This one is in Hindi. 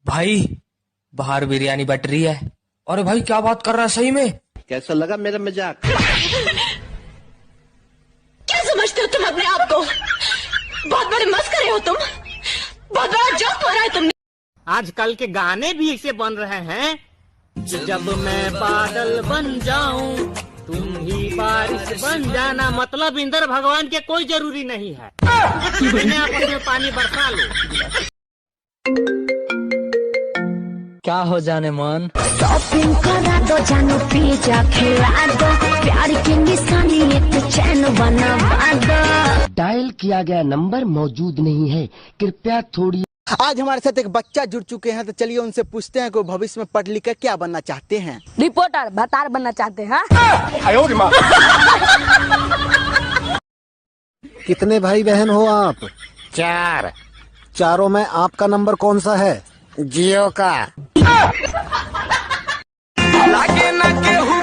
भाई बाहर बिरयानी बट रही है। अरे भाई क्या बात कर रहा है सही में? कैसा लगा मेरा मजाक? क्या समझते हो तुम अपने आप को? बहुत बड़े मस्करे हो तुम, बहुत बड़ा जोक मारा है तुमने। आजकल के गाने भी ऐसे बन रहे हैं, जब मैं बादल बन जाऊं तुम ही बारिश बन जाना। मतलब इंद्र भगवान के कोई जरूरी नहीं है, मैंने आपस में पानी बरसा लो। क्या हो जाने मन? शॉपिंग करा दो, जानो पिज्जा खिला दो, प्यार की निशानी एक चैन बनवा दो। डायल किया गया नंबर मौजूद नहीं है, कृपया थोड़ी। आज हमारे साथ एक बच्चा जुड़ चुके हैं, तो चलिए उनसे पूछते हैं कि भविष्य में पढ़ लिख कर क्या बनना चाहते हैं। रिपोर्टर भतार बनना चाहते हैं। कितने भाई बहन हो आप? 4। चारों में आपका नंबर कौन सा है? जियो का। लागे ना केहू